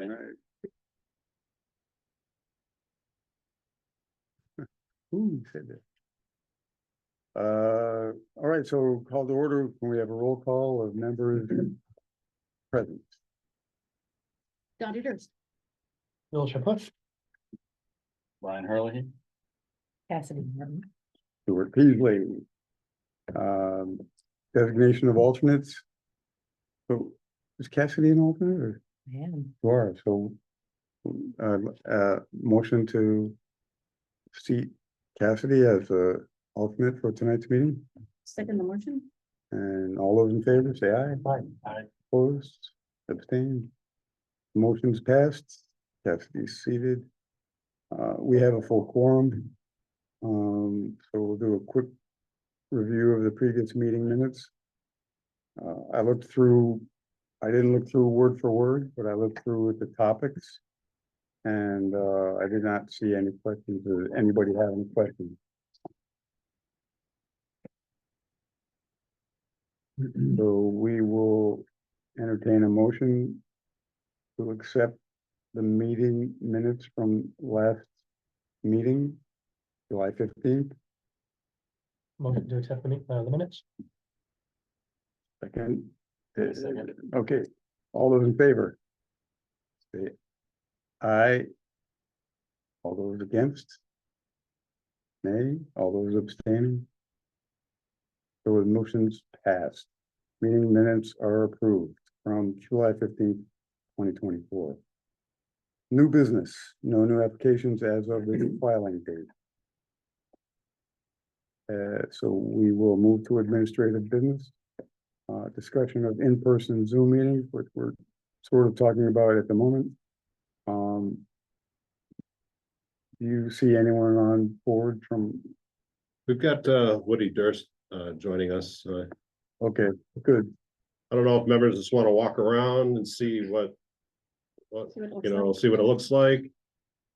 right. Ooh, said that. All right, so call to order. Can we have a roll call of members present? Dottie Durst. Bill Shapush. Brian Hurley. Cassidy Martin. Stuart Peasley. Designation of alternates. So is Cassidy an alternate or? Man. You are, so motion to seat Cassidy as a alternate for tonight's meeting, Second the motion. and all those in favor say aye. Aye. Opposed, abstained. Motion's passed. Cassidy's seated. We have a full quorum. So we'll do a quick review of the previous meeting minutes. I didn't look through word for word, but I looked through the topics. And I did not see any questions. Does anybody have any questions? So we will entertain a motion to accept the meeting minutes from last meeting, July 15th. Motion to accept the minutes. Second. Second. Okay, all those in favor? Say aye. All those against? Nay, all those abstaining? So the motion's passed. Meeting minutes are approved from July 15th, 2024. New business, no new applications as of the filing date. So we will move to administrative business. Discussion of in-person Zoom meetings, which we're sort of talking about at the moment. Do you see anyone on board from? We've got Woody Durst joining us. Okay, good. I don't know if members just want to walk around and see what See what it looks you know, like. see what it looks like.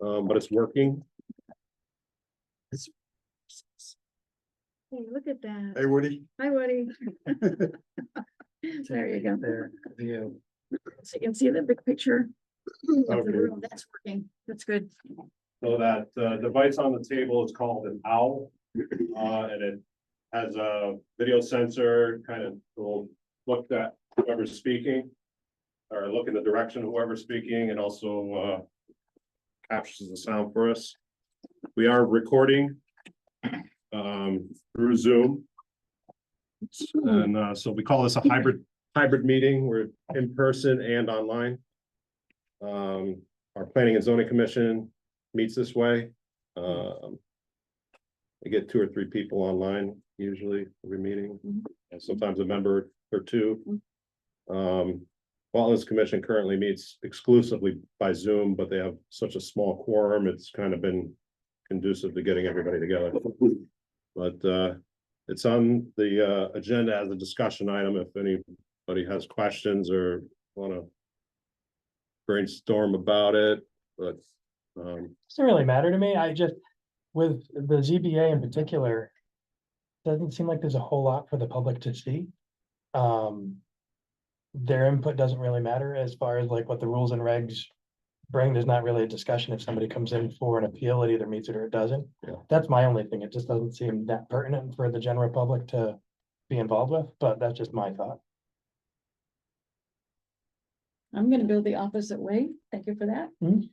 But it's working. Hey, look at that. Hey, Woody. Hi, Woody. There you go. There, view. So you can see the big picture of the Okay. room. That's working. That's good. So that device on the table is called an OWL. And it has a video sensor, kind of will look at whoever's speaking. Or look in the direction of whoever's speaking, and also captures the sound for us. We are recording through Zoom. And so we call this a hybrid meeting. We're in person and online. Our Planning and Zoning Commission meets this way. We get 2 or 3 people online usually every meeting, and sometimes a member or two. Wetlands Commission currently meets exclusively by Zoom, but they have such a small quorum, it's kind of been conducive to getting everybody together. But it's on the agenda as a discussion item if anybody has questions or want to brainstorm about it, but Doesn't really matter to me. I just, with the ZBA in particular, doesn't seem like there's a whole lot for the public to see. Their input doesn't really matter as far as like what the rules and regs bring. There's not really a discussion if somebody comes in for an appeal, it either meets it or it doesn't. Yeah. That's my only thing. It just doesn't seem that pertinent for the general public to be involved with, but that's just my thought. I'm gonna go the opposite way. Thank you for that. Mhm.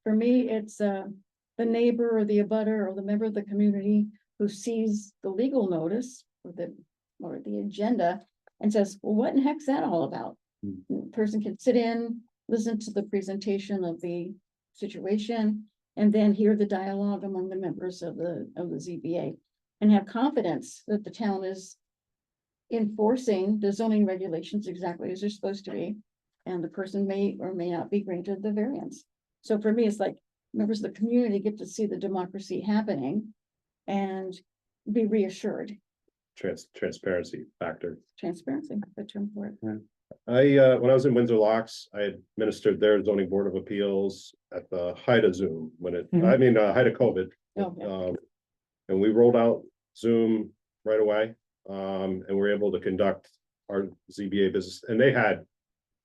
For me, it's the neighbor or the abutter or the member of the community who sees the legal notice or the agenda and says, well, what in heck's that all about? The person can sit in, listen to the presentation of the situation, and then hear the dialogue among the members of the ZBA and have confidence that the town is enforcing the zoning regulations exactly as they're supposed to be. And the person may or may not be granted the variance. So for me, it's like members of the community get to see the democracy happening and be reassured. transparency factor. Transparency, the term for it. When I was in Windsor Locks, I administered their zoning board of appeals at the height of Zoom height of COVID. Okay. And we rolled out Zoom right away. And we were able to conduct our ZBA business, and they had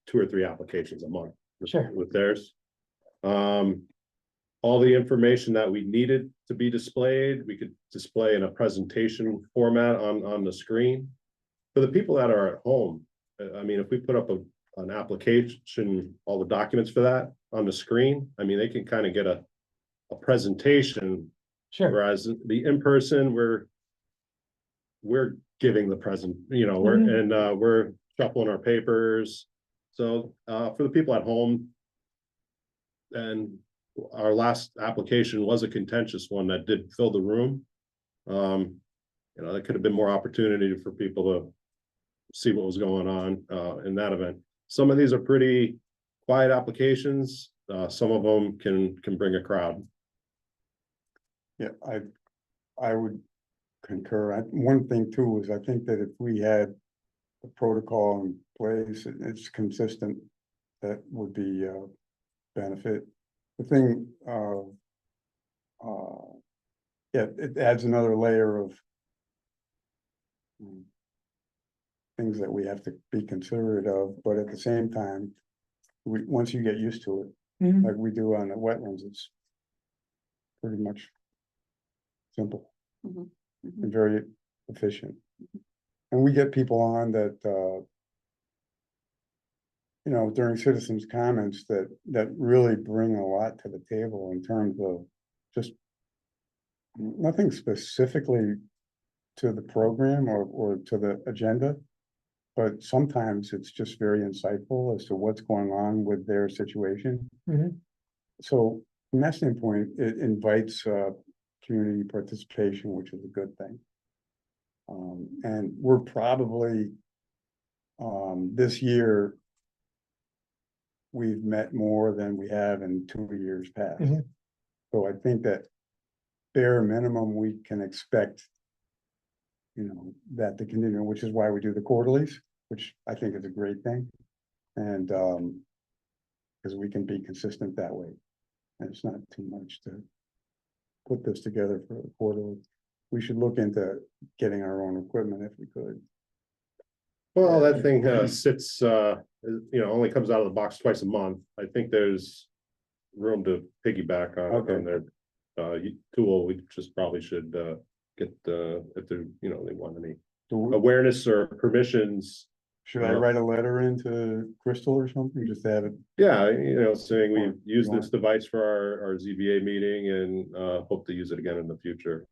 2 or 3 applications a month. Sure. with theirs. All the information that we needed to be displayed, we could display in a presentation format on the screen. For the people that are at home, I mean, if we put up an application, all the documents for that on the screen, I mean, they can kind of get a presentation. Sure. Whereas the in-person, we're giving the present, you know, we're shuffling our papers. So for the people at home, and our last application was a contentious one that did fill the room. You know, there could have been more opportunity for people to see what was going on in that event. Some of these are pretty quiet applications. Some of them can bring a crowd. Yeah, I would concur. One thing too is I think that if we had a protocol in place, it's consistent, that would be benefit. The thing, yeah, it adds another layer of things that we have to be considerate of, but at the same time, once you get used to it, Mhm. like we do on the wetlands, it's pretty much simple Mhm. and very efficient. And we get people on that, you know, during citizens' comments that really bring a lot to the table in terms of just nothing specifically to the program or to the agenda, but sometimes it's just very insightful as to what's going on with their situation. Mhm. So from that standpoint, it invites community participation, which is a good thing. And we're probably this year, we've met more than we have in 2 years past. Mhm. So I think that bare minimum, we can expect, you know, that to continue, which is why we do the quarterlies, which I think is a great thing. And because we can be consistent that way. And it's not too much to put this together for the quarterly. We should look into getting our own equipment if we could. Well, that thing sits, you know, only comes out of the box twice a month. I think there's room to piggyback on their tool. We just probably should get if they, you know, they want any awareness or permissions. Should I write a letter into Crystal or something, just to have it? Yeah, you know, saying we Or use you this device for our ZBA meeting and hope to use it again in the future.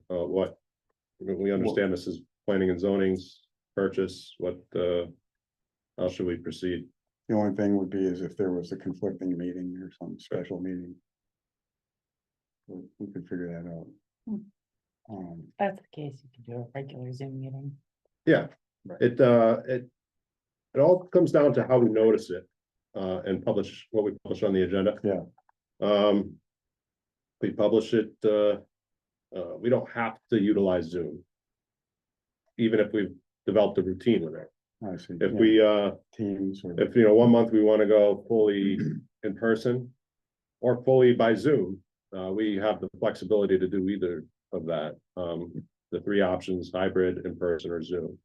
We understand this is planning and zoning's purchase. How should we proceed? The only thing would be is if there was a conflicting meeting or some special meeting. We could figure that out. That's the case, you can do a regular Zoom meeting. Yeah, it all comes down to how we notice it and publish what we publish on the agenda. Yeah. We publish it, we don't have to utilize Zoom. Even if we've developed a routine with it. I see. If Yeah. we Teams or. if, you know, 1 month we want to go fully in person or fully by Zoom, we have the flexibility to do either of that. The 3 options, hybrid, in person, or Zoom.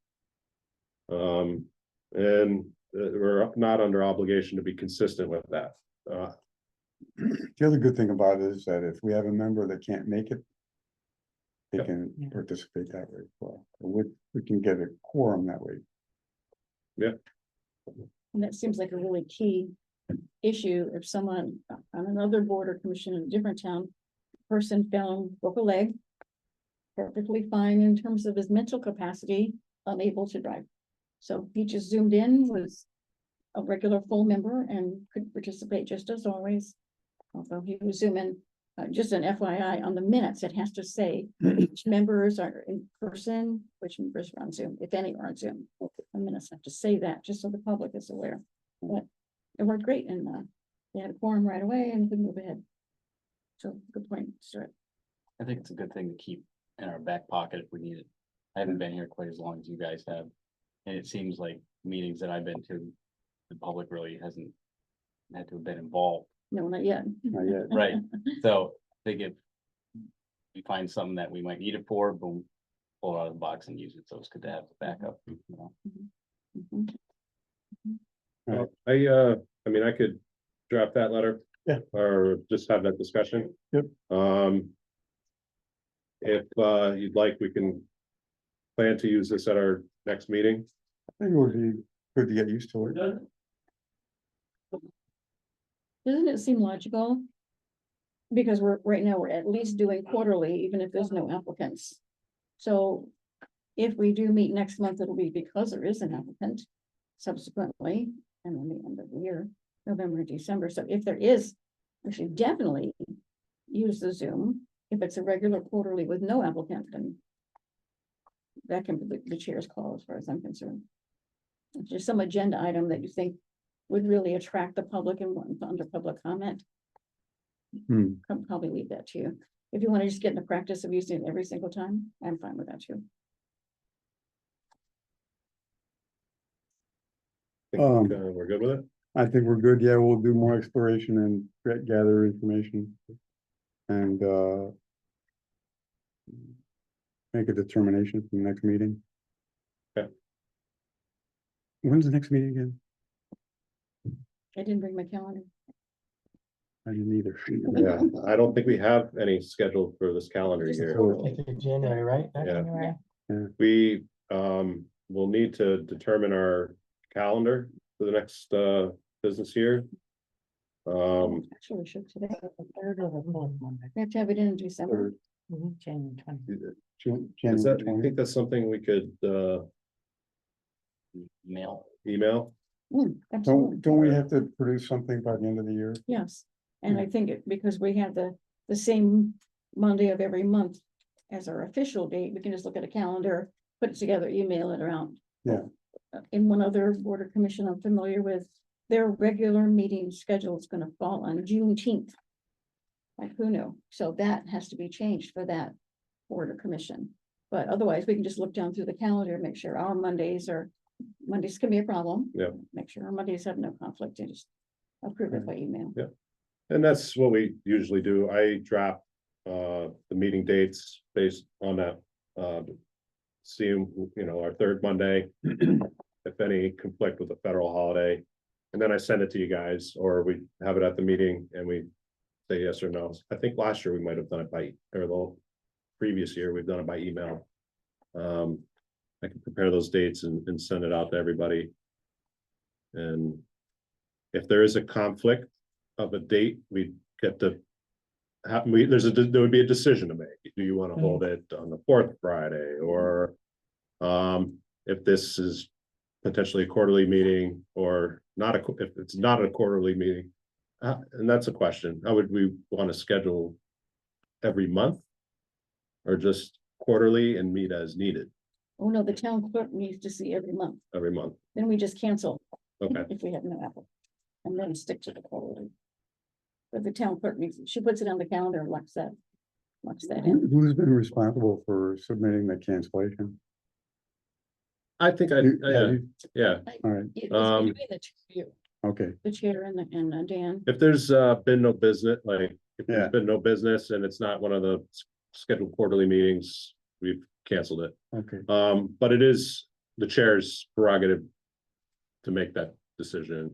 And we're not under obligation to be consistent with that. The other good thing about it is that if we have a member that can't make it, they Yep. can Yeah. participate that way as well. We can get a quorum that way. And that seems like a really key issue. If someone on another board or commission in a different town, person broke a leg, perfectly fine in terms of his mental capacity, unable to drive. So he just zoomed in, was a regular full member and could participate just as always. Although he was zooming, just an FYI, on the minutes, it has to say which members are in person, which members are on Zoom, if any are on Zoom. The minutes have to say that, just so the public is aware. But it worked great, and they had a quorum right away and could move ahead. So, good point, Stuart. I think it's a good thing to keep in our back pocket if we need it. I haven't been here quite as long as you guys have. And it seems like meetings that I've been to, the public really hasn't had to have been involved. No, not yet. Not yet. Right. So I think if we find something that we might need it for, boom, pull it out of the box and use it. So it's good to have the backup, you know. Mhm. I mean, I could draft that letter? Yeah. Or just have that discussion? Yep. If you'd like, we can plan to use this at our next meeting. I think it would be good to get used to it. Doesn't it seem logical? Because right now, we're at least doing quarterly, even if there's no applicants. So if we do meet next month, it'll be because there is an applicant subsequently, and then the end of the year, November, December. So if there is, we should definitely use the Zoom. If it's a regular quarterly with no applicant, then that can be the chair's call as far as I'm concerned. It's just some agenda item that you think would really attract the public and want under public comment. I'll probably leave that to you. If you want to just get in the practice of using it every single time, I'm fine with that too. Think, we're good with it? I think we're good. Yeah, we'll do more exploration and gather information. And make a determination for the next meeting. Okay. When's the next meeting again? I didn't bring my calendar. I didn't either. Yeah, I don't think we have any scheduled for this calendar Just year. quarterly. I think January, right? Yeah. January. We will need to determine our calendar for the next business year. Actually, we should today. The third or the fourth Monday. We have to have it in December. January 20th. Is that, January I think that's something we could Mail. email? Absolutely. Don't we have to produce something by the end of the year? Yes, and I think because we have the same Monday of every month as our official date, we can just look at a calendar, put it together, email it around. Yeah. In one other board or commission I'm familiar with, their regular meeting schedule is gonna fall on Juneteenth. Like who knew? So that has to be changed for that board or commission. But otherwise, we can just look down through the calendar, make sure our Mondays can be a problem. Yeah. Make sure our Mondays have no conflict and just approve it by email. Yeah. And that's what we usually do. I draft the meeting dates based on that. See, our third Monday, if any conflict with a federal holiday. And then I send it to you guys, or we have it at the meeting and we say yes or no. I think last year we might have done it or the previous year, we've done it by email. I can prepare those dates and send it out to everybody. And if there is a conflict of a date, we get to there would be a decision to make. Do you want to hold it on the fourth Friday, or if this is potentially a quarterly meeting or not, if it's not a quarterly meeting, and that's a question. How would we want to schedule every month, or just quarterly and meet as needed Oh, no, the town clerk needs to see every month. every month? Then we just cancel. Okay. If we have no apple. And then stick to the quarterly. But the town clerk needs, she puts it on the calendar and locks that in. Who's been responsible for submitting the cancellation? I think yeah. All right, It's between the two of you, okay, the chair and Dan. If there's been no business, like if Yeah. there's been no business and it's not one of the scheduled quarterly meetings, we've canceled it. okay. But it is the chair's prerogative to make that decision.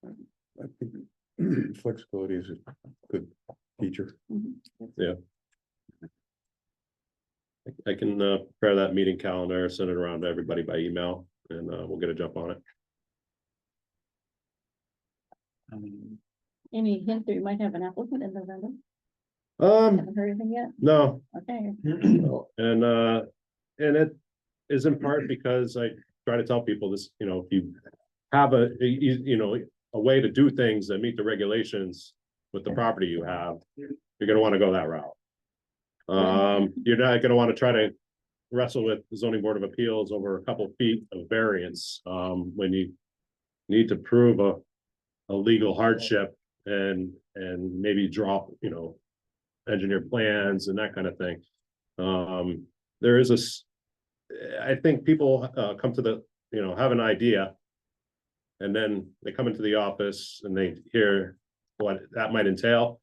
I think flexibility is a good feature. Mhm. I can prepare that meeting calendar, send it around to everybody by email, and we'll get a jump on it. Any hint that you might have an applicant in November? Haven't heard anything yet? No, Okay. and it is in part because I try to tell people this, if you have a way to do things that meet the regulations with the property you have, you're gonna want to go that route. You're not gonna want to try to wrestle with the zoning board of appeals over a couple feet of variance, when you need to prove a legal hardship and maybe draw, engineer plans and that kind of thing. There is I think people come to have an idea, and then they come into the office and they hear what that might entail.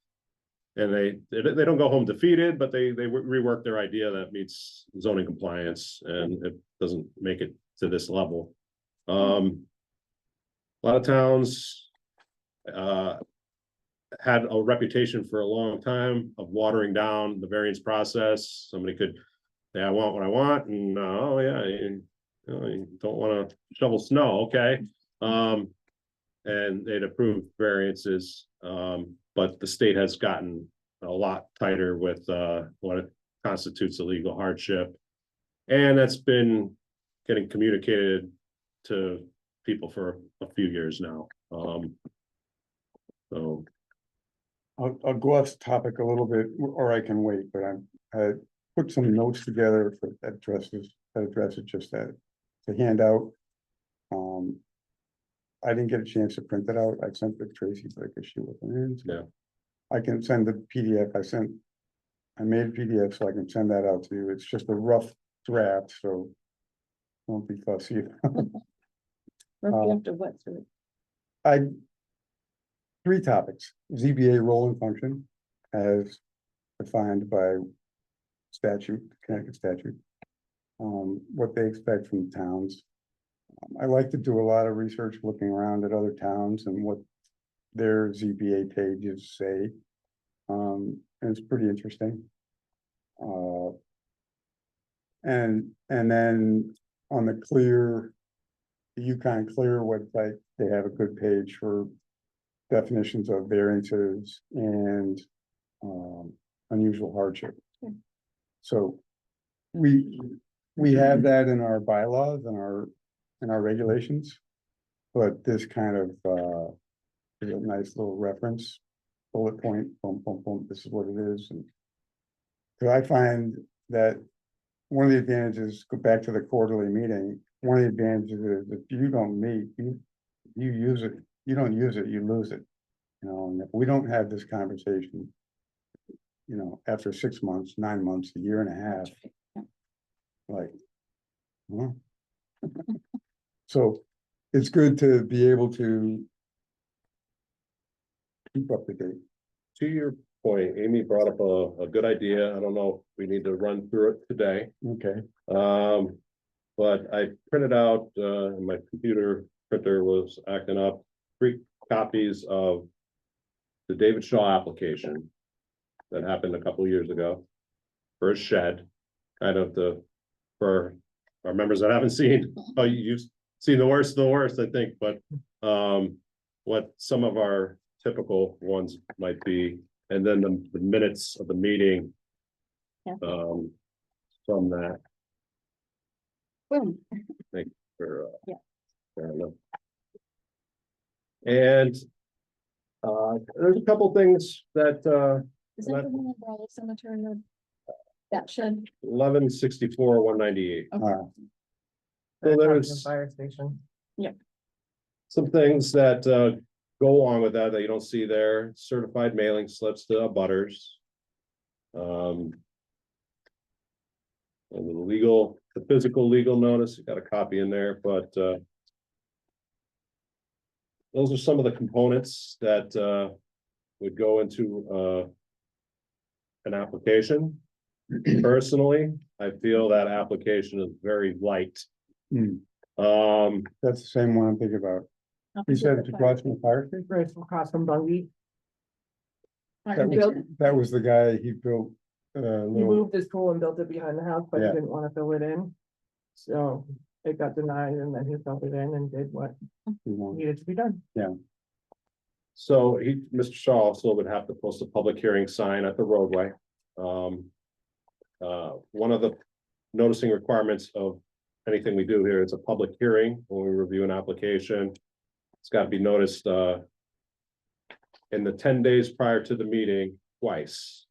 And they don't go home defeated, but they rework their idea that meets zoning compliance, and it doesn't make it to this level. A lot of towns, had a reputation for a long time of watering down the variance process. Somebody could say, I want what I want, and, oh, yeah, you don't wanna shovel snow, okay? And they'd approve variances, but the state has gotten a lot tighter with, what constitutes a legal hardship. And that's been getting communicated to people for a few years now. So, I'll go off topic a little bit, or I can wait, but I put some notes together that addresses just that, to hand out. I didn't get a chance to print it out. I sent it to Tracy, but I guess she wasn't in. So Yeah. I can send the PDF. I made a PDF so I can send that out to you. It's just a rough draft, so don't be fussy. Or after what, through I, 3 topics, ZBA role and function as defined by statute, Connecticut statute. What they expect from towns. I like to do a lot of research looking around at other towns and what their ZBA pages say. And it's pretty interesting. And then on the UConn Clear website, they have a good page for definitions of variances and unusual hardship. Okay. So we have that in our bylaws and our regulations, but this kind of is a nice little reference, bullet point, boom, boom, boom, this is what it is. And so I find that one of the advantages, go back to the quarterly meeting, one of the advantages is if you don't meet, you use it, you don't use it, you lose it. You know, and if we don't have this conversation, you know, after 6 months, 9 months, a year and a half, like, well. So it's good to be able to keep up to date. to your point, Amy brought up a good idea. I don't know if we need to run through it today. Okay, But I printed out, my computer printer was acting up, 3 copies of the David Shaw application that happened a couple years ago for a shed, kind of for our members that haven't seen, oh, you've seen the worst of the worst, I think, but what some of our typical ones might be, and then the minutes of the meeting Yeah. from that. Boom. For, Yeah. fair enough. And there's a couple things that Is that the one on Brawley Cemetery Road? That shed? 1164, 198. Okay. So there's The fire station. some things that go along with that you don't see there. Certified mailing slips to abutters. And the physical legal notice, you got a copy in there, but those are some of the components that would go into an application. Personally, I feel that application is very light. Hmm. Um, that's the same one I'm thinking about. You said it's across from the fire station? Right across from Bungie. That was the guy, he built He little, moved his pool and built it behind the house, but he Yeah. didn't want to fill it in. So it got denied and then he filled it in and did what needed to be done. so Mr. Shaw also would have to post a public hearing sign at the roadway. One of the noticing requirements of anything we do here is a public hearing when we review an application. It's got to be noticed in the 10 days prior to the meeting twice.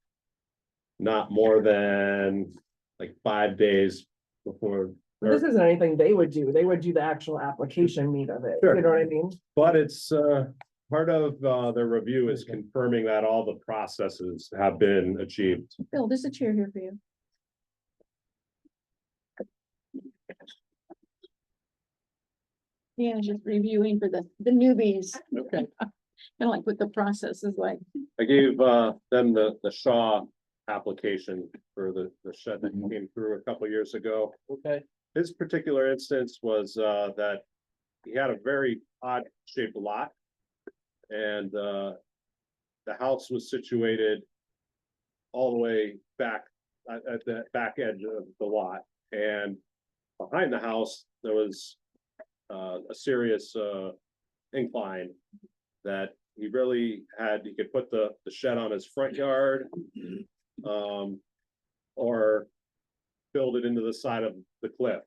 Not more than like 5 days before. But this isn't anything they would do. They would do the actual application meat of it. Sure. You know what I mean? But it's part of their review is confirming that all the processes have been achieved. Bill, there's a chair here for you. Yeah, just reviewing for the newbies. Okay. And like what the process is like. I gave them the Shaw application for the shed that came through a couple years ago. Okay. His particular instance was that he had a very odd shaped lot. and, the house was situated all the way back at the back edge of the lot, and behind the house, there was a serious incline that he really had, he could put the shed on his front yard, or build it into the side of the cliff.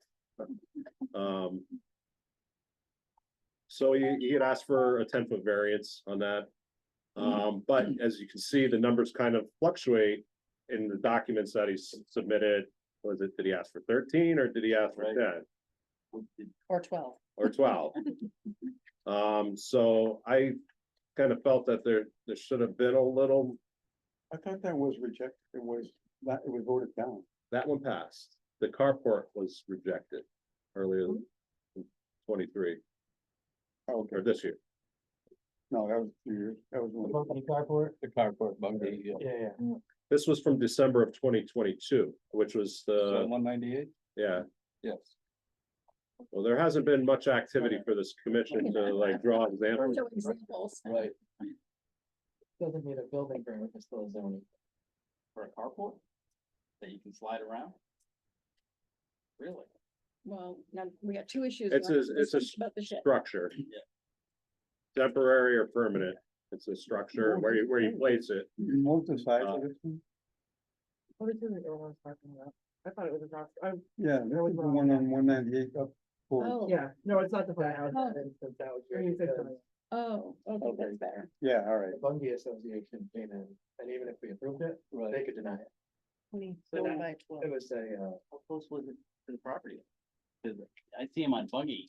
So he had asked for a 10-foot variance on that. But as you can see, the numbers kind of fluctuate in the documents that he submitted. Did he ask for 13 or did he ask for 10 Or 12. or 12? So I kind of felt that there should have been a little, I thought that was rejected. It was voted down. that one passed. The carport was rejected earlier in 23 Oh, okay. or this year. No, that was 2 years. That was one. Company carport, The carport buggy, yeah. This was from December of 2022, which was the, 198? yeah. Yes. Well, there hasn't been much activity for this commission to like draw examples. Show examples. Right. Doesn't need a building permit, it's still zoning. For a carport? That you can slide around? Really? Well, now we got two issues. It's a About the shed. structure. Temporary or permanent. It's a structure where you place it. Most of the size of this one? What is it that everyone's talking about? I thought it was across, Yeah, that was the one on 198 up. forward. Oh, yeah, no, it's not the firehouse. Oh. That was. You said something. oh, okay, that's better. Yeah, all right. The Bungie Association came in, and even if we approved it, they could deny it. 24 by 12. It was a, How close was it to the property? 'Cause I see him on buggy.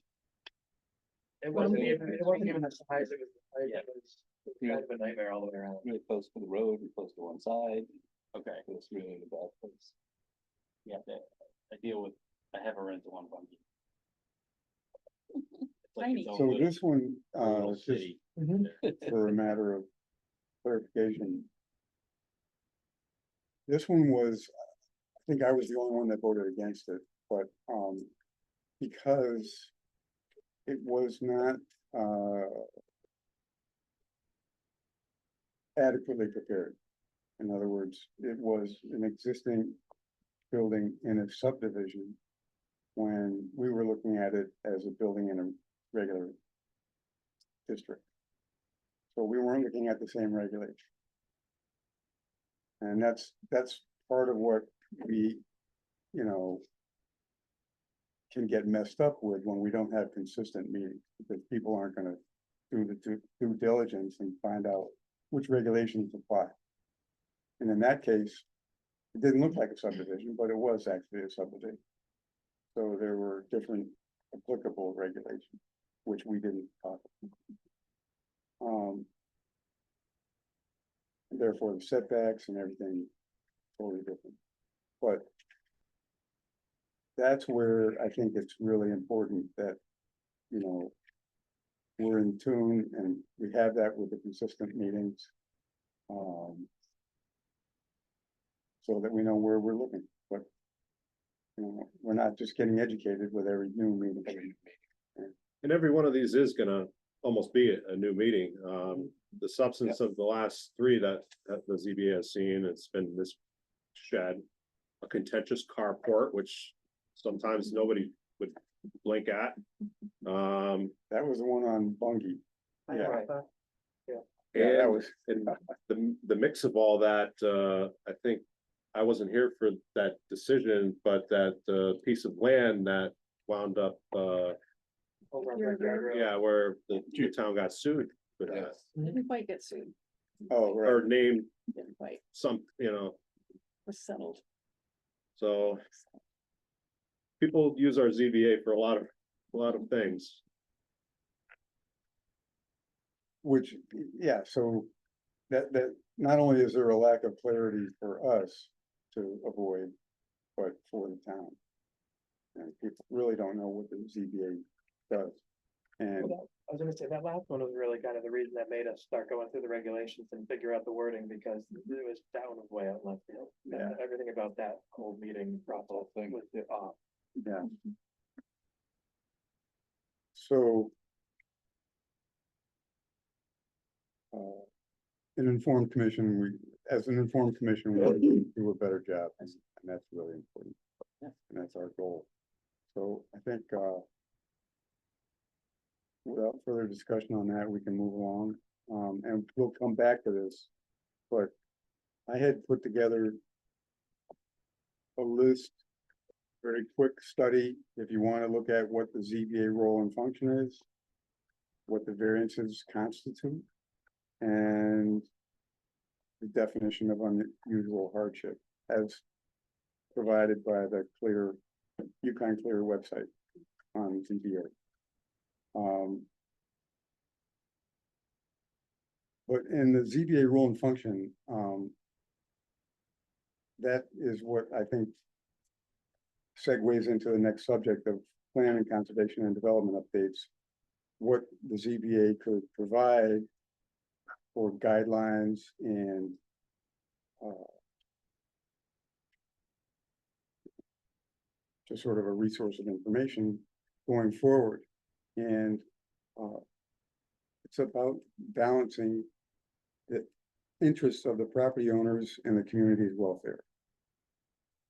it Well, wasn't we- even the size, it was the height, it was kind of a nightmare all the way around. Really close to the road, you're close to one side. Okay. It's really in a bad place. Yeah, I deal with, I have a rental on buggy. It's like Tiny. its own So little- this one, little just city. for a matter of clarification. This one was, I think I was the only one that voted against it, but, because it was not, adequately prepared. In other words, it was an existing building in a subdivision when we were looking at it as a building in a regular district. So we weren't looking at the same regulation. And that's part of what we, you know, can get messed up with when we don't have consistent meetings, because people aren't gonna do the due diligence and find out which regulations apply. And in that case, it didn't look like a subdivision, but it was actually a subdivision. So there were different applicable regulations, which we didn't talk about. Therefore, the setbacks and everything totally different. But that's where I think it's really important that, you know, we're in tune and we have that with the consistent meetings. So that we know where we're looking, but, you know, we're not just getting educated with every new meeting. And every one of these is gonna almost be a new meeting. The substance of the last three that the ZBA has seen, it's been this shed, a contentious carport, which sometimes nobody would blink at. That was the one on Bungie. I Yeah. thought that. Yeah, that And was, the mix of all that, I think I wasn't here for that decision, but that piece of land that wound up, Over on You're Brickyard Road. yeah, where the town got sued for that. Didn't quite get sued, oh, right. Or named didn't quite, some, you know, was settled. so people use our ZBA for a lot of things. Which, yeah, so that, not only is there a lack of clarity for us to avoid, but for the town. And people really don't know what the ZBA does. And, Well, I was gonna say, that last one was really kind of the reason that made us start going through the regulations and figure out the wording, because it was down and way out left field. And Yeah. everything about that whole meeting process thing was off. yeah. So. an informed commission, as an informed commission, we do a better job, and that's really important. And that's our goal. So I think, without further discussion on that, we can move along, and we'll come back to this. But I had put together a list, very quick study, if you want to look at what the ZBA role and function is, what the variances constitute, and the definition of unusual hardship as provided by the Yukon Clear website on ZBA. But in the ZBA role and function, that is what I think segues into the next subject of planning, conservation, and development updates. What the ZBA could provide for guidelines and just sort of a resource of information going forward. And it's about balancing the interests of the property owners and the community's welfare.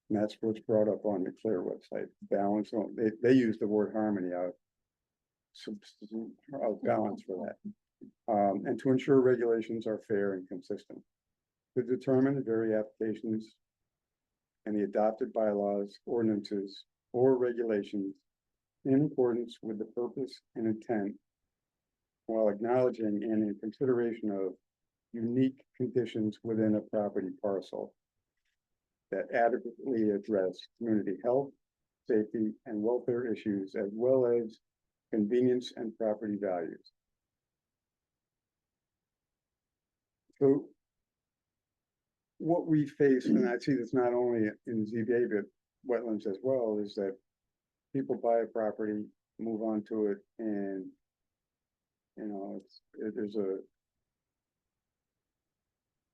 And that's what's brought up on the Clear website. Balance, they use the word harmony out. Balance for that. And to ensure regulations are fair and consistent. To determine the very applications and the adopted bylaws, ordinances, or regulations in accordance with the purpose and intent, while acknowledging and in consideration of unique conditions within a property parcel that adequately address community health, safety, and welfare issues, as well as convenience and property values. So what we face, and I see this not only in ZBA, but wetlands as well, is that people buy a property, move on to it, and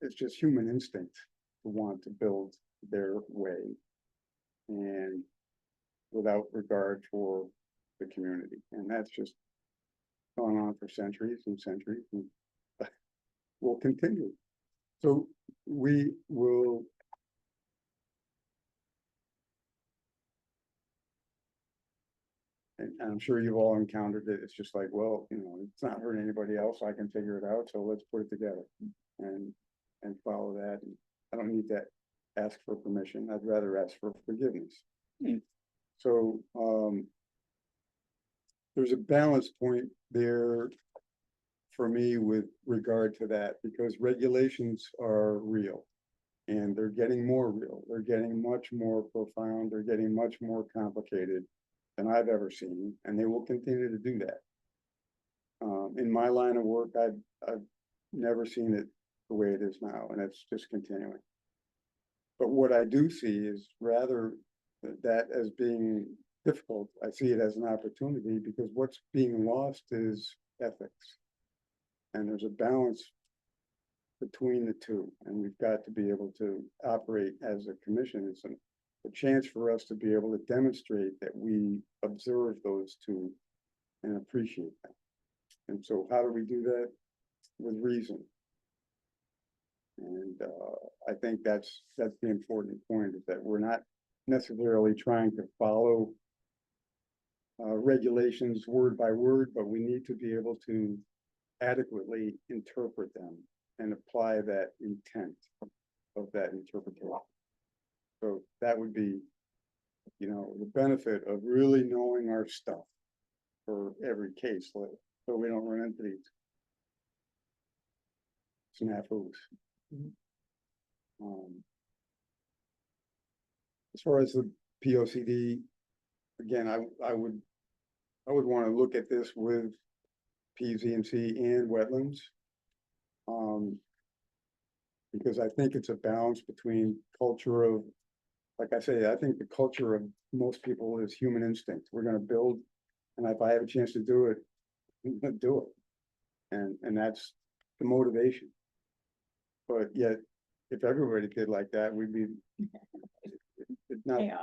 it's just human instinct to want to build their way, and without regard for the community. And that's just gone on for centuries and centuries, and will continue. So we will and I'm sure you've all encountered it. It's just like, well, it's not hurting anybody else. I can figure it out. So let's put it together and follow that. And I don't need to ask for permission. I'd rather ask for forgiveness. So there's a balance point there for me with regard to that, because regulations are real and they're getting more real. They're getting much more profound. They're getting much more complicated than I've ever seen, and they will continue to do that. In my line of work, I've never seen it the way it is now, and it's just continuing. But what I do see is rather that as being difficult, I see it as an opportunity, because what's being lost is ethics. And there's a balance between the two, and we've got to be able to operate as a commission. It's a chance for us to be able to demonstrate that we observe those two and appreciate them. And so how do we do that? With reason. And I think that's the important point, is that we're not necessarily trying to follow regulations word by word, but we need to be able to adequately interpret them and apply that intent of that interpretation. So that would be, the benefit of really knowing our stuff for every case, so we don't run into these snafus. As far as the POCD, again, I would want to look at this with PZMC and wetlands. Because I think it's a balance between culture of, like I say, I think the culture of most people is human instinct. We're going to build, and if I have a chance to do it, I'm going to do it. And that's the motivation. But yet, if everybody did like that, we'd be, it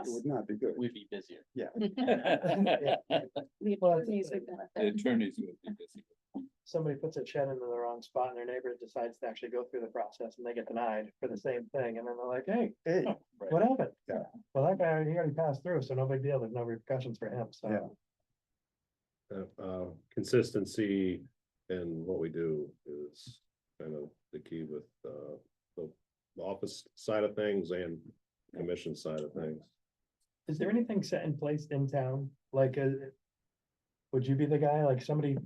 would not be good. We'd be busier. Yeah. The attorneys would benefit. The attorneys would be busy. somebody puts a shed in the wrong spot and their neighbor decides to actually go through the process and they get denied for the same thing, and then they're like, hey, Hey, Right. what happened? Yeah. Well, that guy, he already passed through, so no big deal, there's no repercussions for him, Yeah. so. Consistency in what we do is kind of the key with, the office side of things and commission side of things. Is there anything set in place in town, like, would you be the guy, like somebody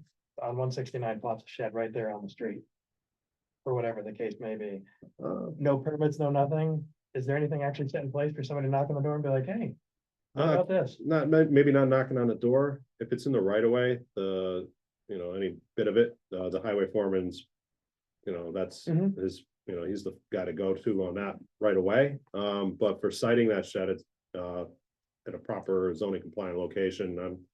on 169 plots a shed right there on the street? For whatever the case may be, no permits, no nothing, is there anything actually set in place for somebody to knock on the door and be like, hey, what Uh, about this? Maybe not knocking on the door, if it's in the right of way, any bit of it, the highway foreman's. That's Mhm. his, he's the guy to go to on that right away, but for citing that shed, it's, at a proper zoning compliant location, I'm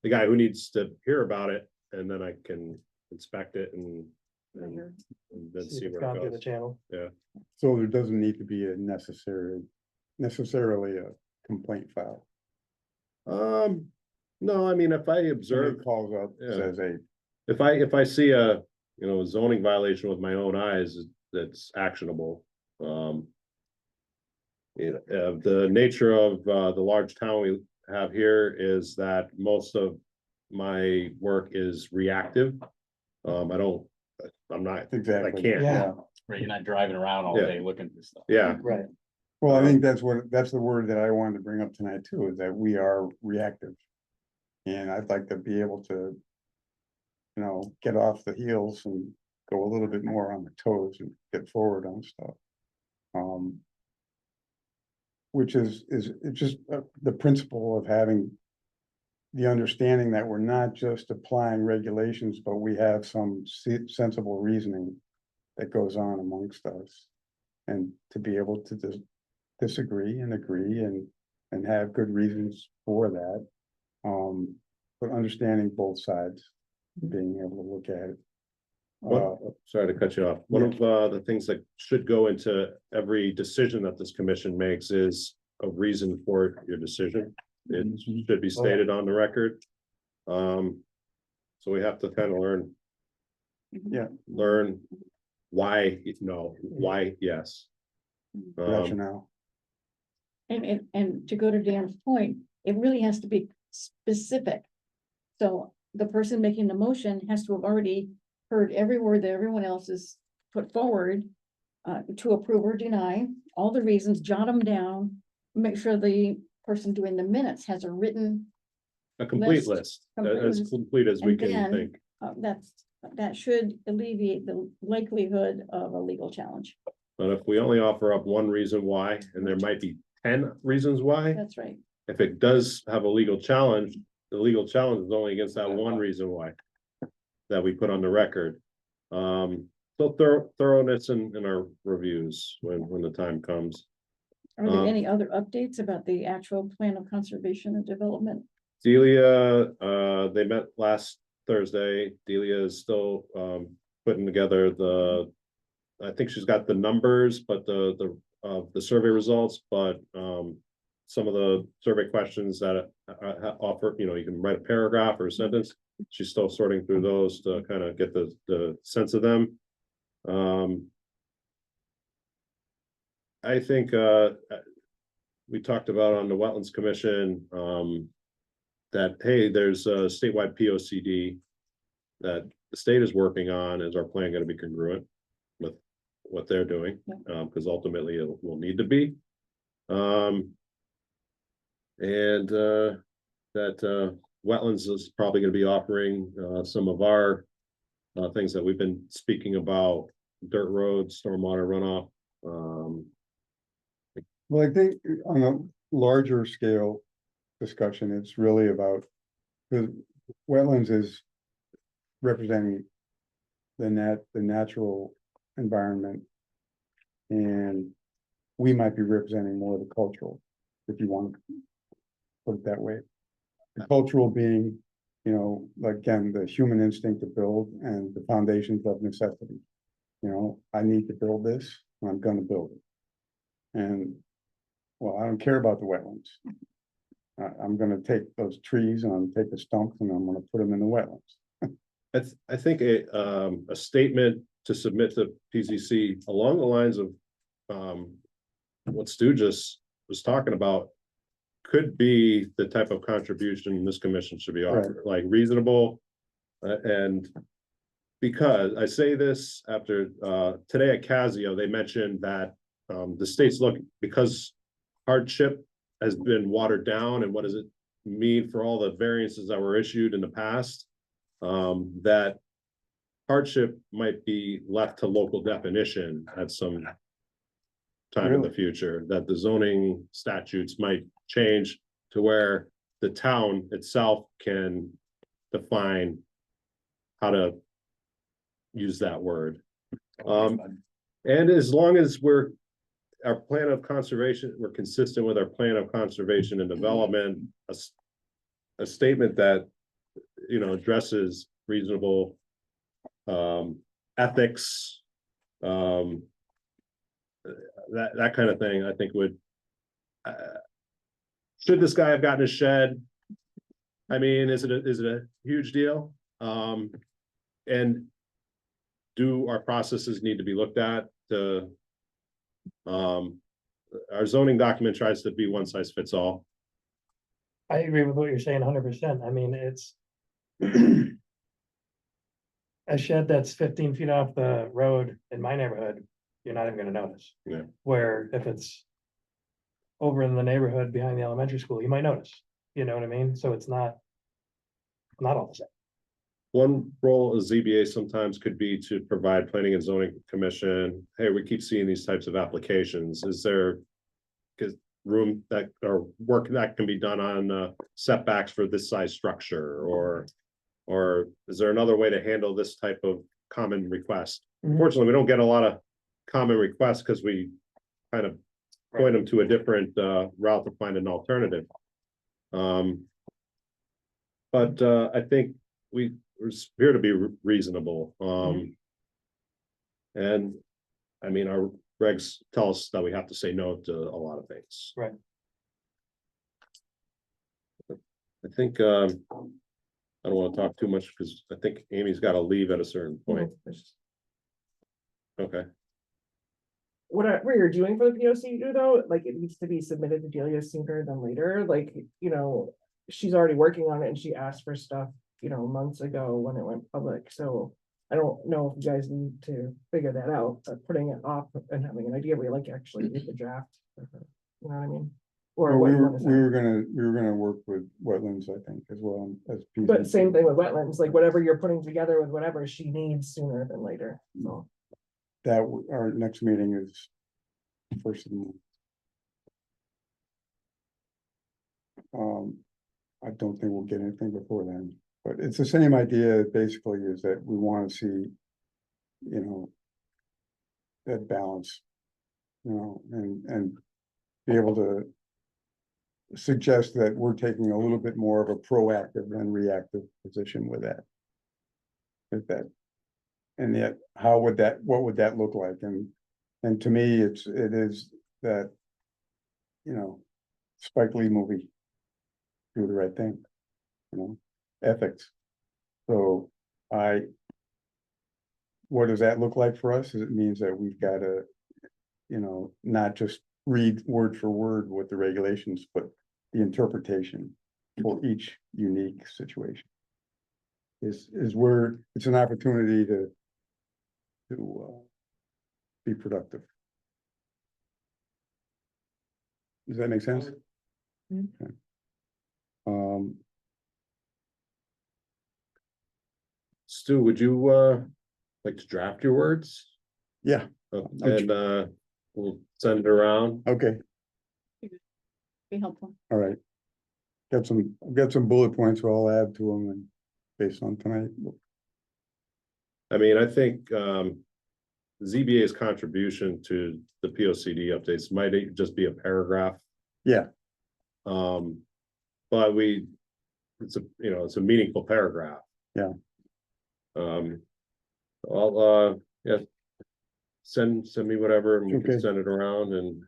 the guy who needs to hear about it, and then I can inspect it and Later. then See if see it's where gone it through the goes. channel. so there doesn't need to be a necessarily a complaint file. No, I mean, if I Somebody observe, calls up, Yeah. says, hey, if I see a, a zoning violation with my own eyes, that's actionable. The nature of, the large town we have here is that most of my work is reactive. I'm not, I exactly. can't, Yeah. Right, you're not driving around all Yeah. day looking for stuff. yeah, Right. Well, I think that's the word that I wanted to bring up tonight too, is that we are reactive. And I'd like to be able to, get off the heels and go a little bit more on the toes and get forward on stuff. Which is it's just the principle of having the understanding that we're not just applying regulations, but we have some sensible reasoning that goes on amongst us. And to be able to disagree and agree and have good reasons for that. But understanding both sides, being able to look at it. sorry to cut you off. One of, the things that should go into every decision that this commission makes is a reason for your decision. It should be stated on the record. So we have to kind of learn why, no, why, yes. Rationale. And to go to Dan's point, it really has to be specific. So the person making the motion has to have already heard every word that everyone else has put forward to approve or deny, all the reasons, jot them down, make sure the person doing the minutes has a written, A complete List. list, as complete as we and can then think. that should alleviate the likelihood of a legal challenge. But if we only offer up one reason why, and there might be 10 reasons why, That's right. if it does have a legal challenge, the legal challenge is only against that one reason why. That we put on the record. So thoroughness in our reviews when the time comes. Are there any other updates about the actual plan of conservation and development? Delia, they met last Thursday. Delia is still putting together I think she's got the numbers, but the survey results, but some of the survey questions that offer, you can write a paragraph or a sentence. She's still sorting through those to kind of get the sense of them. I think we talked about on the Wetlands Commission that, hey, there's a statewide POCD that the state is working on. Is our plan going to be congruent with what they're doing? Because ultimately it will need to be. That Wetlands is probably going to be offering some of our things that we've been speaking about: dirt roads, stormwater runoff. Well, I think on a larger scale discussion, it's really about, the wetlands is representing the natural environment. And we might be representing more of the cultural, if you want to put it that way. The cultural being, again, the human instinct to build and the foundations of necessity. I need to build this, and I'm gonna build it. And, well, I don't care about the wetlands. I'm gonna take those trees and I'm gonna take the stumps and I'm gonna put them in the wetlands. I think a statement to submit to PCC along the lines of, what Stu just was talking about could be the type of contribution this commission should be offered, like reasonable. And because I say this after, today at Casio, they mentioned that, the state's looking, because hardship has been watered down, and what does it mean for all the variances that were issued in the past? That hardship might be left to local definition at some time in the future, that the zoning statutes might change to where the town itself can define how to use that word. And as long as our plan of conservation, we're consistent with our plan of conservation and development, a statement that, you know, addresses reasonable ethics, that kind of thing, I think would, should this guy have gotten a shed? I mean, is it a huge deal? And do our processes need to be looked at to, our zoning document tries to be one size fits all. I agree with what you're saying 100%. I mean, it's a shed that's 15 feet off the road in my neighborhood, you're not even gonna notice. Yeah. Where if it's over in the neighborhood behind the elementary school, you might notice, you know what I mean? So it's not all the same. One role of ZBA sometimes could be to provide planning and zoning commission, hey, we keep seeing these types of applications, is there room that, or work that can be done on setbacks for this size structure, or is there another way to handle this type of common request? Mhm. Unfortunately, we don't get a lot of common requests because we kind of point them to a different route to find an alternative. But I think we're here to be reasonable. And I mean, our regs tell us that we have to say no to a lot of things. Right. I think, I don't want to talk too much because I think Amy's got to leave at a certain point. Okay, Whatever you're doing for the POC though, like it needs to be submitted to Delia sooner than later, like, you know, she's already working on it and she asked for stuff, you know, months ago when it went public, so. I don't know if you guys need to figure that out, but putting it off and having an idea where you like actually read the draft. You know what I mean? Or Well, what we you were, wanna say. we were gonna work with wetlands, I think, as well as. But same thing with wetlands, like whatever you're putting together with whatever she needs sooner than later, so. That, our next meeting is first of the month. I don't think we'll get anything before then, but it's the same idea basically, is that we want to see, you know, that balance, you know, and be able to suggest that we're taking a little bit more of a proactive than reactive position with that. With that. And yet, what would that look like? And to me, it is that, you know, Spike Lee movie, do the right thing, you know, ethics. So what does that look like for us? It means that we've got to, you know, not just read word for word what the regulations, but the interpretation for each unique situation. Is where it's an opportunity to be productive. Does that make sense? Okay. Stu, would you like to draft your words? Yeah, And we'll send it around. okay, Be helpful. all right. I've got some bullet points, so I'll add to them and based on tonight. I mean, I think ZBA's contribution to the POCD updates might just be a paragraph. Yeah. But it's a meaningful paragraph. Yeah. I'll yeah, send me whatever and we Okay. can send it around and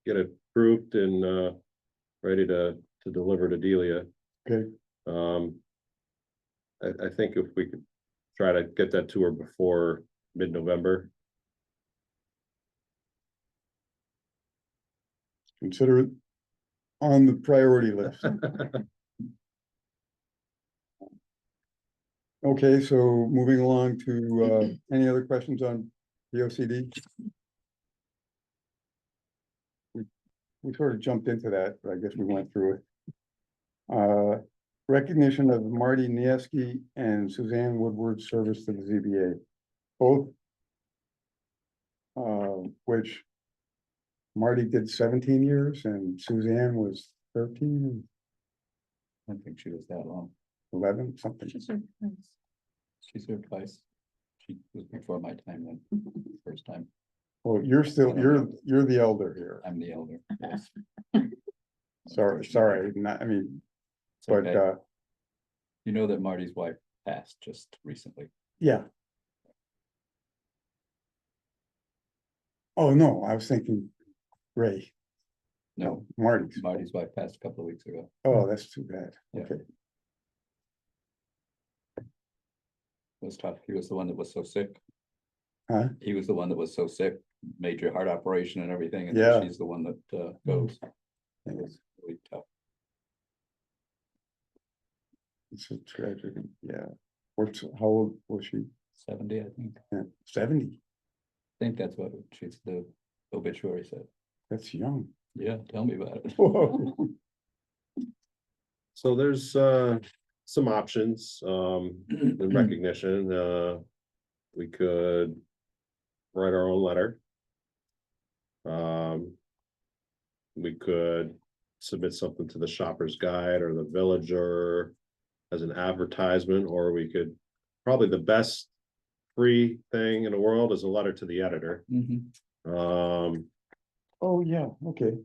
get it approved and ready to deliver to Delia. Okay. I think if we could try to get that to her before mid-November. Consider it on the priority list. Okay, so moving along to, any other questions on the OCD? We sort of jumped into that, but I guess we went through it. Recognition of Marty Nieski and Suzanne Woodward's service to the ZBA, both. Which Marty did 17 years and Suzanne was 13, I don't think she was that long. 11, something. She served twice. She served twice. She was before my time then, first time. Well, you're still, I don't you're the elder here. I'm the elder. Yes. Sorry, not, I mean, It's but, okay. You know that Marty's wife passed just recently. yeah. Oh, no, I was thinking Ray, No, Marty's. Marty's wife passed a couple of weeks ago. Oh, that's too bad. Yeah. Okay. It was tough. He was the one that was so sick. Huh? He was the one that was so sick, major heart operation and everything, and Yeah. then she's the one that goes. It was really tough. It's a tragedy, yeah. How old was she? 70, I think. Yeah, 70, I think that's what she's the obituary said. that's young. Yeah, tell me about it. Whoa. So there's some options in recognition. We could write our own letter. We could submit something to the Shopper's Guide or the Villager as an advertisement, or we could, probably the best free thing in the world is a letter to the editor. Mhm. Oh, yeah, okay.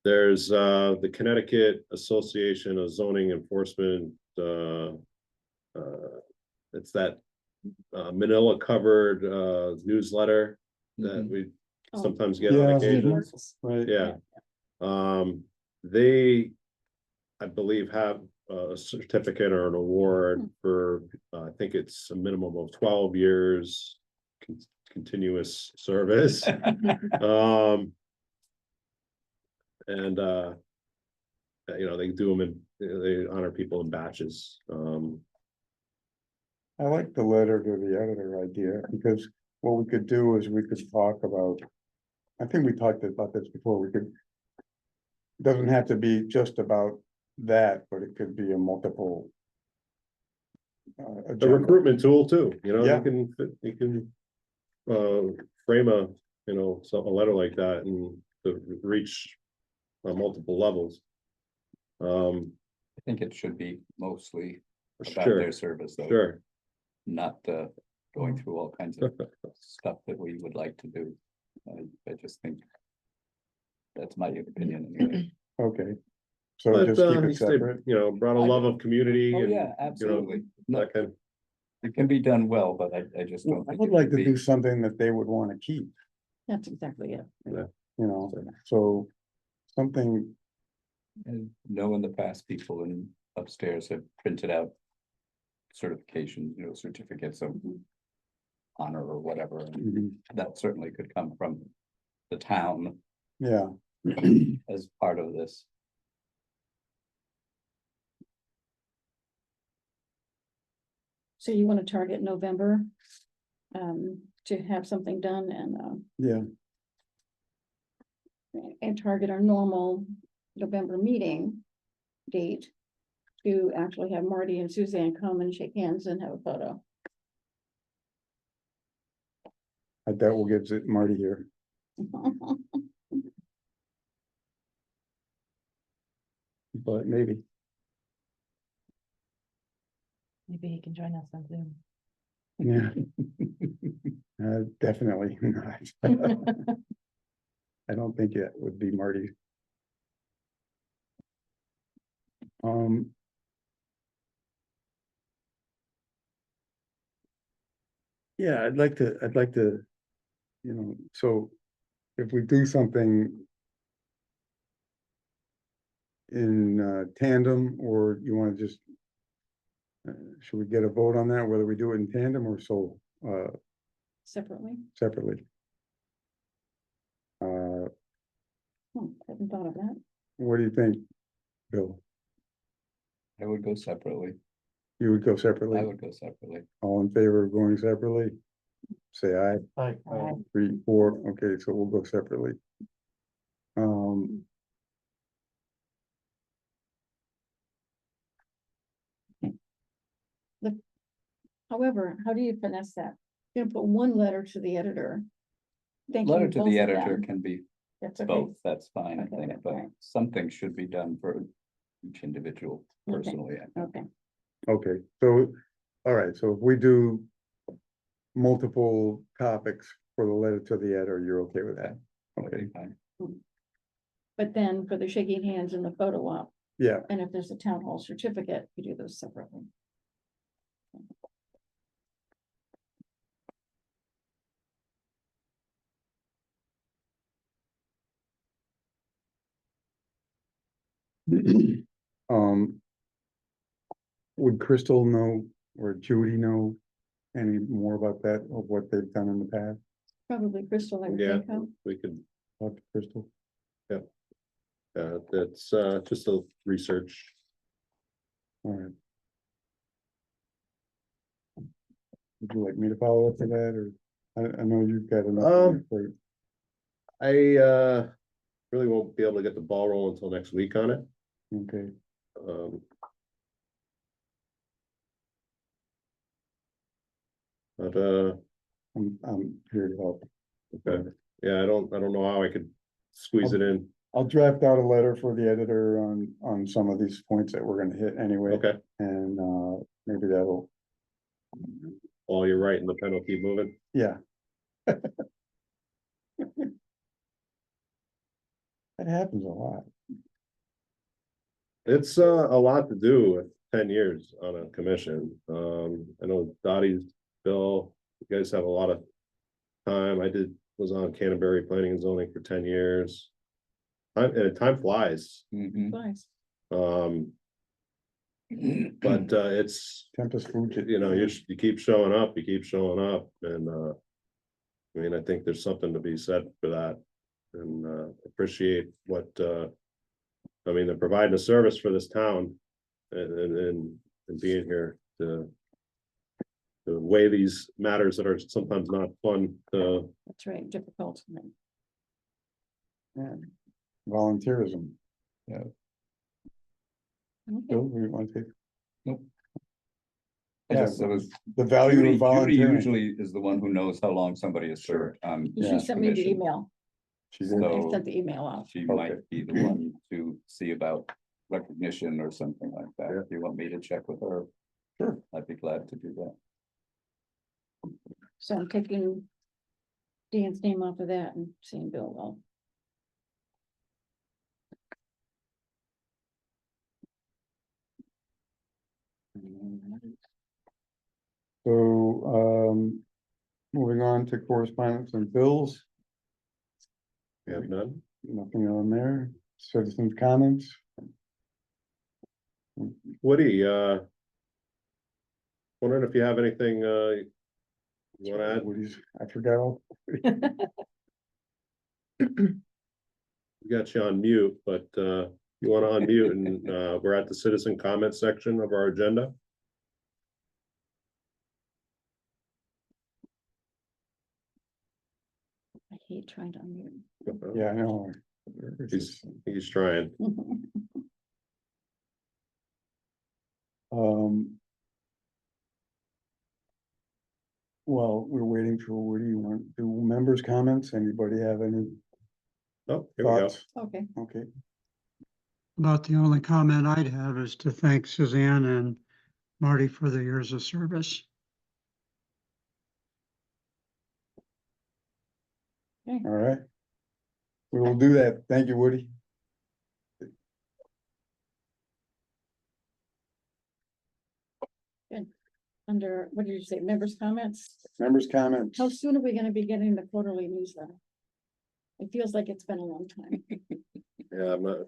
There's the Connecticut Association of Zoning Enforcement. It's that manila covered newsletter that Mhm. we Oh. sometimes get on Yeah. occasion. Right. Yeah. They, I believe, have a certificate or an award for, I think it's a minimum of 12 years continuous service. And they do them in, they honor people in batches. I like the letter to the editor idea, because what we could do is we could talk about, I think we talked about this before, we could. Doesn't have to be just about that, but it could be a multiple. A agenda. recruitment tool too, Yeah. you can frame a, a letter like that and to reach multiple levels. I think it should be mostly about Sure, their service, though. sure. Not going through all kinds of stuff that we would like to do. I just think that's my opinion anyway. Okay. So But just keep he it stayed, separate. brought a love of community Oh, and, yeah, absolutely. No, that kind. it can be done well, but I just Well, don't I think. would it like should to be- do something that they would want to keep, That's exactly it. so something, And know in the past, people in upstairs have printed out certifications, certificates of honor or whatever, and mhm, that certainly could come from the town yeah. as part of this. So you want to target November? To have something done Yeah, and target our normal November meeting date. To actually have Marty and Suzanne come and shake hands and have a photo. I doubt we'll get Marty here. But maybe. Maybe he can join us on Zoom. Yeah. Definitely not. I don't think it would be Marty. Yeah, I'd like to, so if we do something in tandem, or you want to just Should we get a vote on that, whether we do it in tandem or Separately. separately? Uh, Hadn't thought of that. what do you think, Bill? I would go separately. You would go I separately? would go separately. All in favor of going separately? Say aye. Like, Aye. 3, 4, okay, so we'll go separately. Um. However, how do you finesse that? You're gonna put one letter to the editor. Thanking Letter to both the of editor them. can be That's okay. both, that's fine, I Okay, think, that's but fine. something should be done for each individual Okay. personally. I think. Okay, Okay, so, all right, so if we do multiple topics for the letter to the editor, you're okay with that? That'd Okay, be fine. but then for the shaking hands and the photo op, yeah, and if there's a town hall certificate, you do those separately. um. Would Crystal know or Judy know any more about that, of what they've done in the past? Probably Crystal, I would Yeah. think, huh? We could, Talk to Crystal? that's just a research. All right. Would you like me to follow up to that, or, I know you've got enough on your plate. I really won't be able to get the ball rolling until next week on it. Okay, Um. But, I'm here to help. okay, yeah, I don't know how I could squeeze it in. I'll draft out a letter for the editor on some of these points that we're gonna hit anyway. Okay, And, maybe that'll, oh, you're right, and the pen will keep moving. yeah. That happens a lot. It's a lot to do with 10 years on a commission. I know Dottie's, Bill, you guys have a lot of time. Was on Canterbury Planning and Zoning for 10 years. Time flies. Mhm. Nice. Um, but it's, Tempest food. you keep showing up, and I mean, I think there's something to be said for that. And appreciate what I mean, they're providing a service for this town and being here to weigh these matters that are sometimes not fun to. That's right, difficult. Yeah. Volunteerism. Okay. Bill, we want to take I Yeah, just, it was, the value Judy, of Judy volunteering. usually is the one who knows how long somebody has Sure. served on. She Yeah. sent me the commission. email. She did. So- I sent the email out. She Okay. might be the one to see about recognition or something like that. Yeah. If you want me to check with her. Sure. I'd be glad to do that. So I'm taking Dan's name off of that and saying Bill, well. So, moving on to correspondence and bills, We have none. nothing on there, citizens' comments. Woody, wondering if you have anything, you wanna add? I forgot all. We got you on mute, but, you wanna unmute and, we're at the citizen comment section of our agenda. I hate trying to unmute. Yeah, I know. He's trying. Well, we're waiting for, what do you want, do members' comments, anybody have any Oh, here we go. thoughts? Okay, Okay, About the only comment I'd have is to thank Suzanne and Marty for their years of service. all right. We will do that. Thank you, Woody. under, what did you say, members' comments? Members' comments. How soon are we gonna be getting the quarterly newsletter? It feels like it's been a long time. Yeah, I'm not,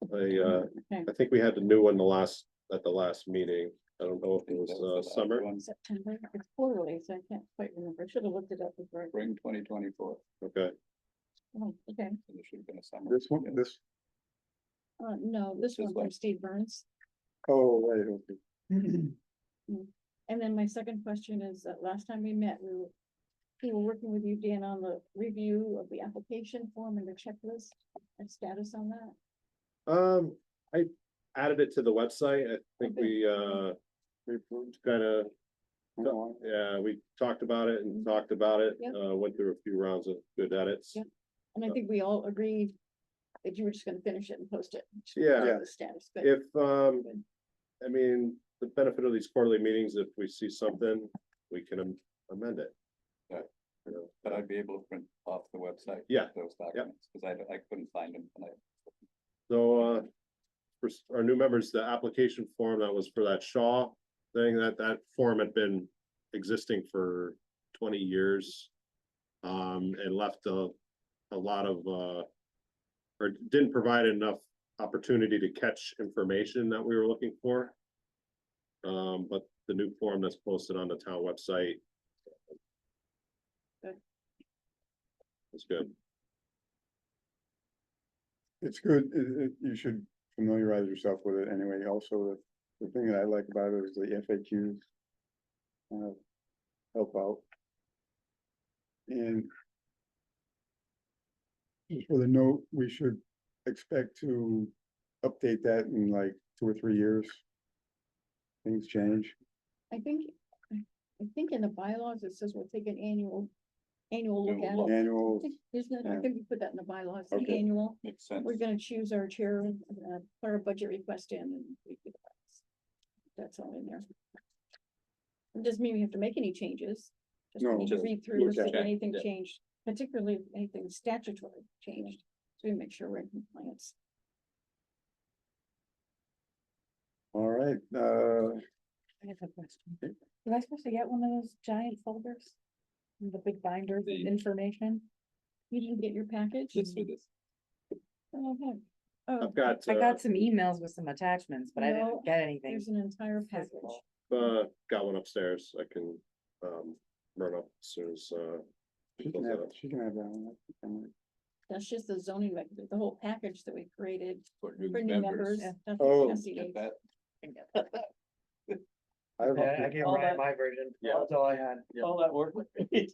Okay. I think we had the new one the last at the last meeting. I don't know if it That was the was, last summer. one, September, it's quarterly, so I can't quite remember. I should have looked it up before. Spring 2024, Okay, Oh, okay, so there should have been a summer. This one, Yeah. this, no, this This one one. from Steve Burns. oh, right, okay. And then my second question is, that last time we met, we were working with you, Dan, on the review of the application form and the checklist and status on that. I added it to the website. I think Okay. we kind of, yeah, we talked about it and talked about it, Yep. went through a few rounds of good edits. Yep. And I think we all agreed that you were just gonna finish it and post it. Yeah. The status, good. If, I mean, the benefit of these quarterly meetings, if we see something, we can amend it. Yeah. You know, But I'd be able to print off the website. Yeah. Those documents, because I couldn't find them tonight. So, for our new members, the application form that was for that Shaw thing, that form had been existing for 20 years. And left a lot of, or didn't provide enough opportunity to catch information that we were looking for. But the new form that's posted on the town website. Good. It's good. It's good, you should familiarize yourself with it anyway. Also, the thing that I like about it is the FAQs. Help out. And just for the note, we should expect to update that in like 2 or 3 years. Things change. I think in the bylaws, it says we'll take an annual look at it. Annual, Isn't it? I Yeah. think we put that in the bylaws, the Okay. annual. Makes sense. We're gonna choose our chair, put our budget request in and we do that. That's all in there. It doesn't mean we have to make any changes. Just No, need to just read through look and see at if it. anything Yeah. changed, particularly if anything statutory changed. So we make sure we're in compliance. all right, I have a question. Was I supposed to get one of those giant folders? The big binders of The- information? You didn't get your package? This for this. Oh, okay. Oh, I've got, I got some emails with some attachments, but I No, didn't get anything. there's an entire package. physical. got one upstairs. I can, run up as soon as, she can have that one. That's just the zoning reg, the whole package that we created For for new members. Yeah. That's Oh. what Cassie Get gave. that? I have Yeah, I a- gave All Ryan that- my version. Yeah. That's all I had. All that work. I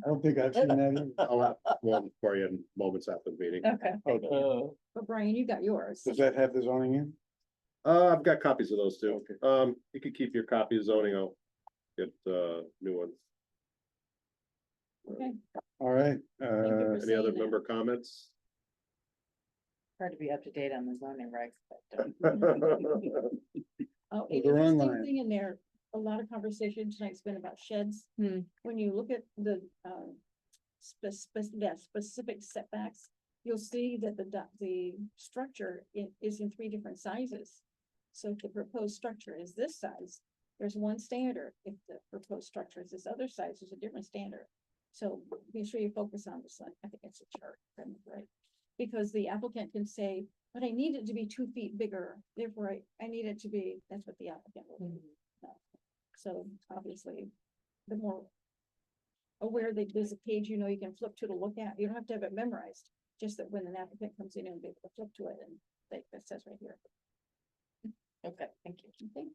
don't think I've seen that either. I'll have one for you in moments after the meeting. Okay. Okay. But Brian, you got yours. Does that have the zoning in? I've got copies of those too. Okay. You could keep your copy of zoning. I'll get, new ones. Okay. All right, you for Any other saying that. member comments? Hard to be up to date on the zoning regs, but Oh, Well, an they're interesting online. thing in there, a lot of conversation tonight's been about sheds. Hmm. When you look at the, specific setbacks, you'll see that the structure is in 3 different sizes. So if the proposed structure is this size, there's one standard. If the proposed structure is this other size, there's a different standard. So be sure you focus on this, I think it's a chart, right? Because the applicant can say, but I need it to be 2 feet bigger, therefore I need it to be, that's what the applicant will do. So obviously, the more aware that there's a page, you know, you can flip to look at, you don't have to have it memorized. Just that when an applicant comes in and be able to flip to it and that says right here. okay, thank you. Okay.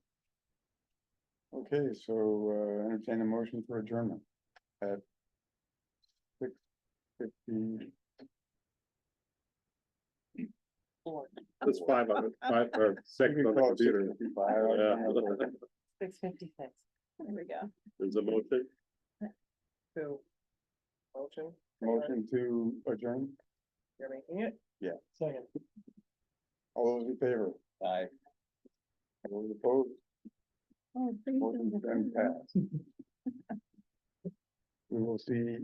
okay, so, entertain a motion for adjournment at 6:50. It's 5 on, 5 or 6 on the computer. 6:55. Yeah. 6:56. There we go. There's a motion. So. Motion. Motion to adjourn, You're making it? Second. all those in favor, Aye. all those opposed, Oh, please don't motion's been defend them. passed. We will see